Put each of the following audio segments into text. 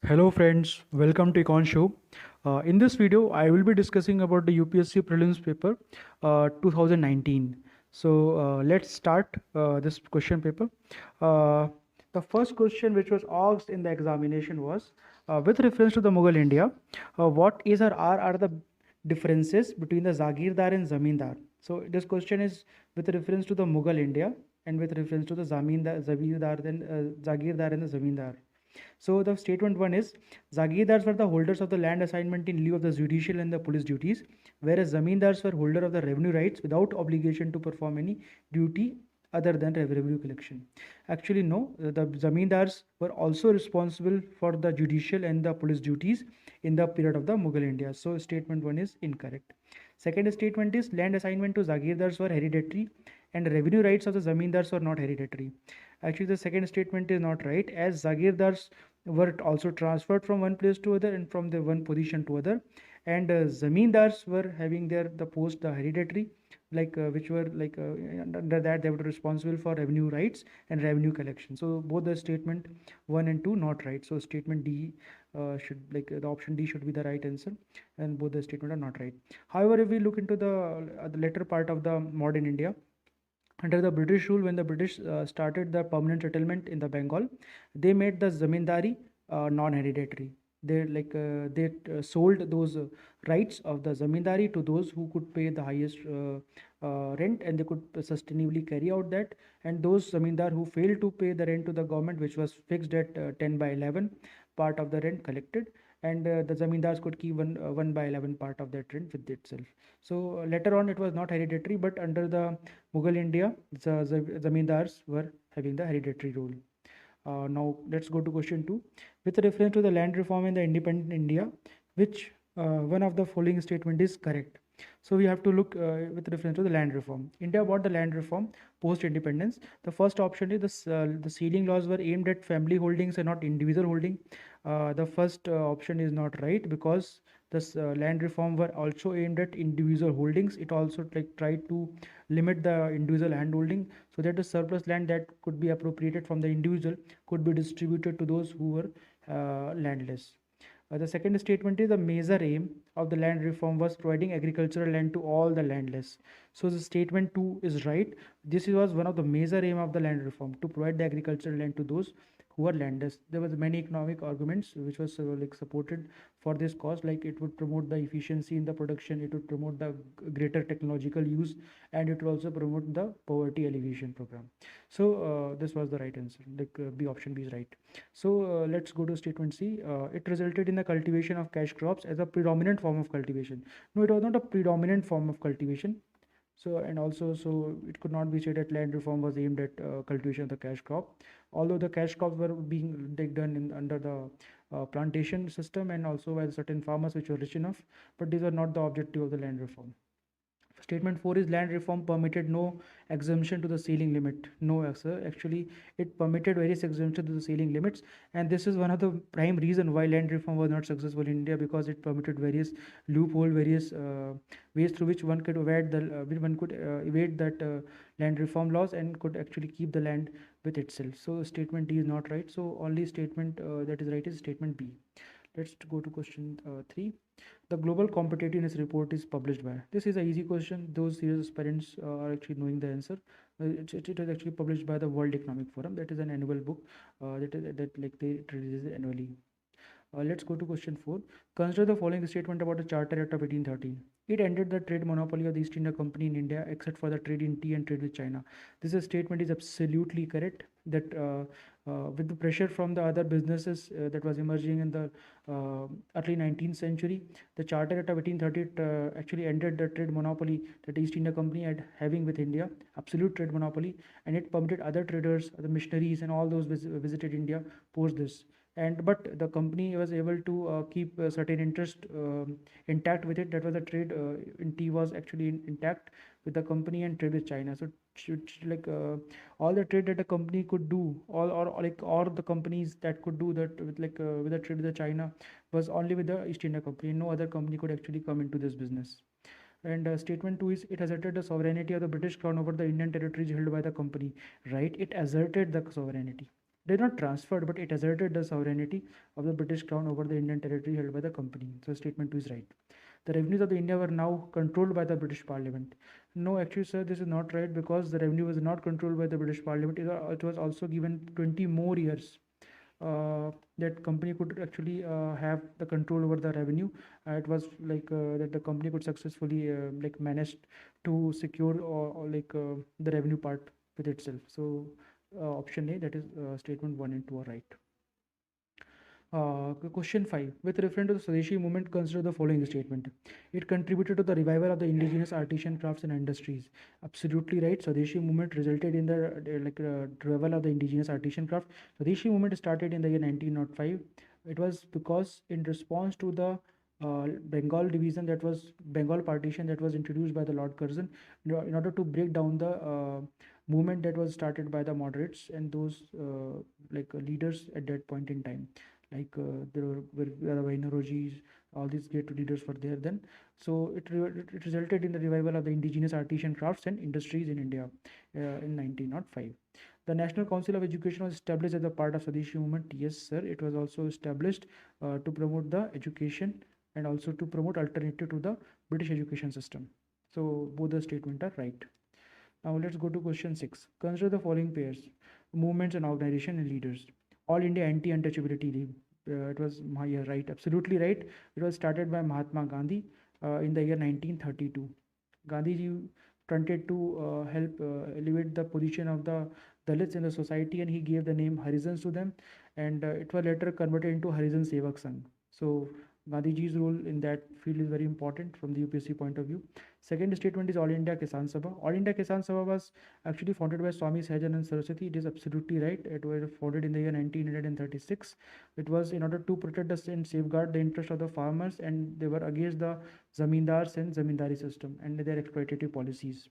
Hello friends, welcome to Econ Show. In this video, I will be discussing about the UPSC prelims paper 2019. So let's start this question paper. Uh, the first question which was asked in the examination was, with reference to the Mughal India, what is or are the differences between the Zagirdar and Zamindar? So this question is with reference to the Mughal India and with reference to the Zagirdar and the Zamindar. So the statement one is Zagirdars were the holders of the land assignment in lieu of the judicial and the police duties, whereas Zamindars were holder of the revenue rights without obligation to perform any duty other than revenue collection. Actually, no, the Zamindars were also responsible for the judicial and the police duties in the period of the Mughal India. So statement one is incorrect. Second statement is land assignment to Zagirdars were hereditary and revenue rights of the Zamindars were not hereditary. Actually, the second statement is not right, as Zagirdars were also transferred from one place to other and from the one position to other, and Zamindars were having the post the hereditary, which were under that they were responsible for revenue rights and revenue collection. So both the statement one and two not right. So statement D should the option D should be the right answer, and both the statement are not right. However, if we look into the later part of the modern India, under the British rule, when the British started the permanent settlement in the Bengal, they made the zamindari non-hereditary. They sold those rights of the zamindari to those who could pay the highest rent, and they could sustainably carry out that. And those zamindar who failed to pay the rent to the government, which was fixed at 10 by 11 part of the rent collected, and the zamindars could keep 1 by 11 part of that rent with itself. So later on, it was not hereditary, but under the Mughal India, the zamindars were having the hereditary rule. Now let's go to question 2. With reference to the land reform in the independent India, which one of the following statement is correct? So we have to look with reference to the land reform. India bought the land reform post independence. The first option is the sealing laws were aimed at family holdings and not individual holding. The first option is not right, because this land reform were also aimed at individual holdings. It also tried to limit the individual land holding, so that the surplus land that could be appropriated from the individual could be distributed to those who were landless. The second statement is the major aim of the land reform was providing agricultural land to all the landless. So the statement 2 is right. This was one of the major aim of the land reform, to provide the agricultural land to those who are landless. There was many economic arguments which was supported for this cause, like it would promote the efficiency in the production, it would promote the greater technological use, and it will also promote the poverty alleviation program. So this was the right answer, B option B is right. So let's go to statement C. It resulted in the cultivation of cash crops as a predominant form of cultivation. No, it was not a predominant form of cultivation. So and also, so it could not be said that land reform was aimed at cultivation of the cash crop, although the cash crops were being done under the plantation system and also by certain farmers which were rich enough, but these were not the objective of the land reform. Statement 4 is land reform permitted no exemption to the ceiling limit. No, sir. Actually, it permitted various exemptions to the ceiling limits, and this is one of the prime reason why land reform was not successful in India, because it permitted various loophole, various ways through which one could evade that land reform laws and could actually keep the land with itself. So statement D is not right. So only statement that is right is statement B. Let's go to question 3. The global competitiveness report is published by. This is an easy question. Those serious aspirants are actually knowing the answer. It is actually published by the World Economic Forum. That is an annual book that they release annually. Let's go to question 4. Consider the following statement about the Charter Act of 1813. It ended the trade monopoly of the East India Company in India, except for the trade in tea and trade with China. This statement is absolutely correct. That with the pressure from the other businesses that was emerging in the early 19th century, the Charter Act of 1830 actually ended the trade monopoly that the East India Company had having with India, absolute trade monopoly, and it permitted other traders, the missionaries, and all those visited India post this. And but the company was able to keep certain interest intact with it. That was the trade in tea was actually intact with the company, and trade with China. So all the trade that a company could do, all the companies that could do that with the trade with the China was only with the East India Company. No other company could actually come into this business. And statement 2 is it asserted the sovereignty of the British crown over the Indian territories held by the company. Right, it asserted the sovereignty. They not transferred, but it asserted the sovereignty of the British crown over the Indian territory held by the company. So statement 2 is right. The revenues of the India were now controlled by the British Parliament. No, actually, sir, this is not right, because the revenue was not controlled by the British Parliament. It was also given 20 more years that company could actually have the control over the revenue. It was like that the company could successfully like manage to secure or the revenue part with itself. So option A, that is statement 1 and 2 are right. Question 5. With reference to the Swadeshi movement, consider the following statement. It contributed to the revival of the indigenous artisan crafts and industries. Absolutely right. Swadeshi movement resulted in the revival of the indigenous artisan craft. Swadeshi movement started in the year 1905. It was because in response to the Bengal division, that was Bengal partition, that was introduced by the Lord Curzon in order to break down the movement that was started by the moderates and those leaders at that point in time. There were Vainarojis, all these great leaders were there then. So it resulted in the revival of the indigenous artisan crafts and industries in India in 1905. The National Council of Education was established as a part of Swadeshi movement. Yes, sir. It was also established to promote the education and also to promote alternative to the British education system. So both the statements are right. Now let's go to question 6. Consider the following pairs: movements and organization and leaders. All India Anti-Untouchability League. It was right, absolutely right. It was started by Mahatma Gandhi in the year 1932. Gandhiji wanted to help elevate the position of the Dalits in the society, and he gave the name Harijans to them, and it was later converted into Harijan Sevak Sangh. So Gandhiji's role in that field is very important from the UPSC point of view. Second statement is All India Kisan Sabha. All India Kisan Sabha was actually founded by Swami Sahajanand Saraswati. It is absolutely right. It was founded in the year 1936. It was in order to protect and safeguard the interest of the farmers, and they were against the zamindars and zamindari system and their exploitative policies.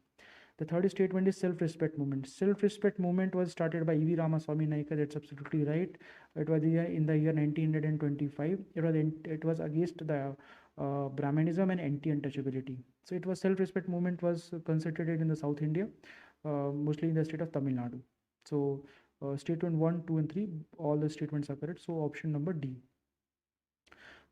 The third statement is self-respect movement. Self-respect movement was started by E.V. Ramaswamy Naikar. That's absolutely right. It was in the year 1925. It was against the Brahmanism and anti-untouchability. So it was self-respect movement was concentrated in the South India, mostly in the state of Tamil Nadu. So statement 1, 2, and 3, all the statements are correct. So option number D.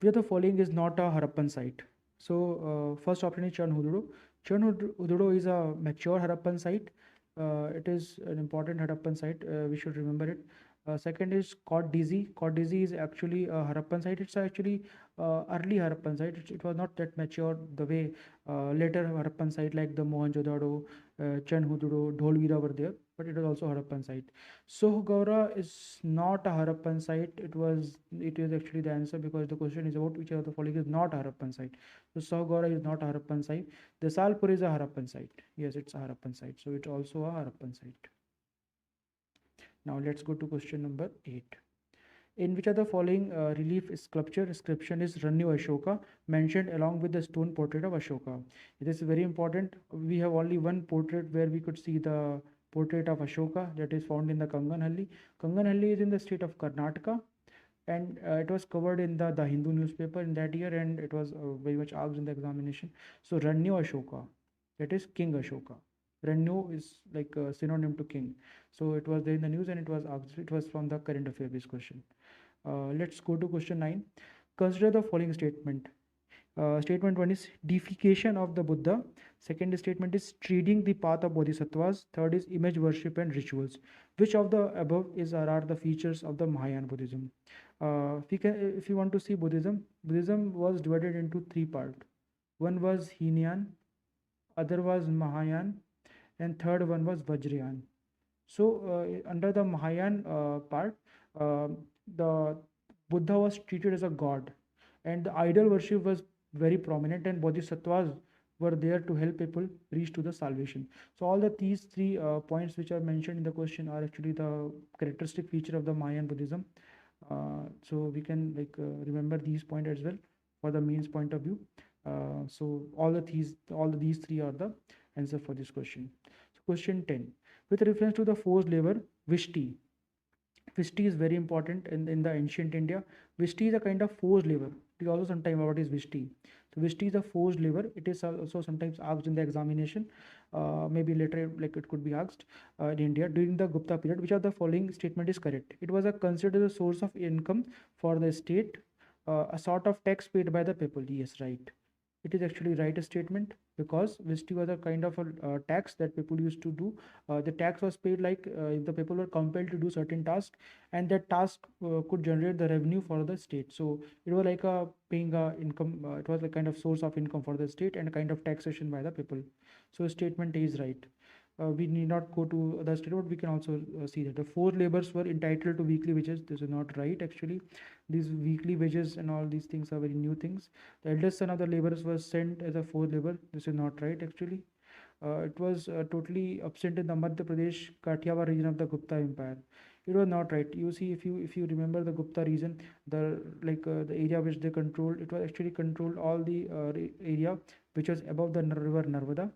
Where the following is not a Harappan site. So first option is Chanhududo. Chanhududo is a mature Harappan site. It is an important Harappan site. We should remember it. Second is Kot Dizi. Kot Dizi is actually a Harappan site. It's actually early Harappan site. It was not that mature the way later Harappan site like the Mohenjo-daro, Chanhududo, Dholvira were there, but it was also Harappan site. Sohgaura is not a Harappan site. It is actually the answer, because the question is about which of the following is not a Harappan site. So Sohgaura is not a Harappan site. Desalpur is a Harappan site. Yes, it's a Harappan site. So it's also a Harappan site. Now let's go to question number 8. In which of the following relief sculpture inscription is Ranyu Ashoka mentioned along with the stone portrait of Ashoka? It is very important. We have only one portrait where we could see the portrait of Ashoka, that is found in the Kanganhalli. Kanganhalli is in the state of Karnataka, and it was covered in the Hindu newspaper in that year, and it was very much asked in the examination. So Ranyu Ashoka, that is King Ashoka. Ranyu is like a synonym to king. So it was there in the news, and it was asked. It was from the current affairs question. Let's go to question 9. Consider the following statement. Statement 1 is deification of the Buddha. Second statement is treading the path of bodhisattvas. Third is image worship and rituals. Which of the above are the features of the Mahayana Buddhism? If you want to see Buddhism was divided into three parts. One was Hinayan, other was Mahayana, and third one was Vajrayana. So under the Mahayana part, the Buddha was treated as a god, and the idol worship was very prominent, and bodhisattvas were there to help people reach to the salvation. So all these three points which are mentioned in the question are actually the characteristic feature of the Mayan Buddhism. So we can remember these points as well for the means point of view. So all these three are the answer for this question. So question 10. With reference to the forced labor, Vishti, Vishti is very important in the ancient India. Vishti is a kind of forced labor. It is also sometimes what is Vishti. So Vishti is a forced labor. It is also sometimes asked in the examination. Maybe later, like it could be asked in India during the Gupta period. Which of the following statement is correct? It was a considered a source of income for the state, a sort of tax paid by the people. Yes, right. It is actually right statement, because Vishti was a kind of a tax that people used to do. The tax was paid like if the people were compelled to do certain task, and that task could generate the revenue for the state. So it was like a paying income. It was a kind of source of income for the state and a kind of taxation by the people. So statement A is right. We need not go to the statement. We can also see that the forced laborers were entitled to weekly wages. This is not right actually. These weekly wages and all these things are very new things. The eldest son of the laborers was sent as a forced labor. This is not right actually. It was totally absent in the Madhya Pradesh Kathiawar region of the Gupta Empire. It was not right. You see, if you remember the Gupta region, the area which they controlled, it was actually controlled all the area which was above the river Narmada,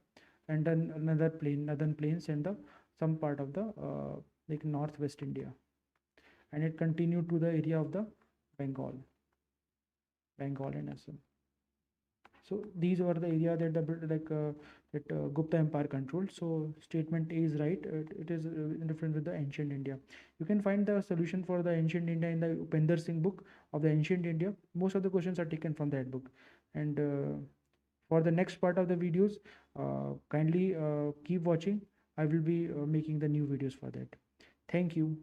and then another plain, northern plains, and the some part of the like northwest India, and it continued to the area of the Bengal, Bengal and Assam. So these were the area that that Gupta Empire controlled. So statement A is right. It is different with the ancient India. You can find the solution for the ancient India in the Upender Singh book of the ancient India. Most of the questions are taken from that book. And for the next part of the videos, kindly keep watching. I will be making the new videos for that. Thank you.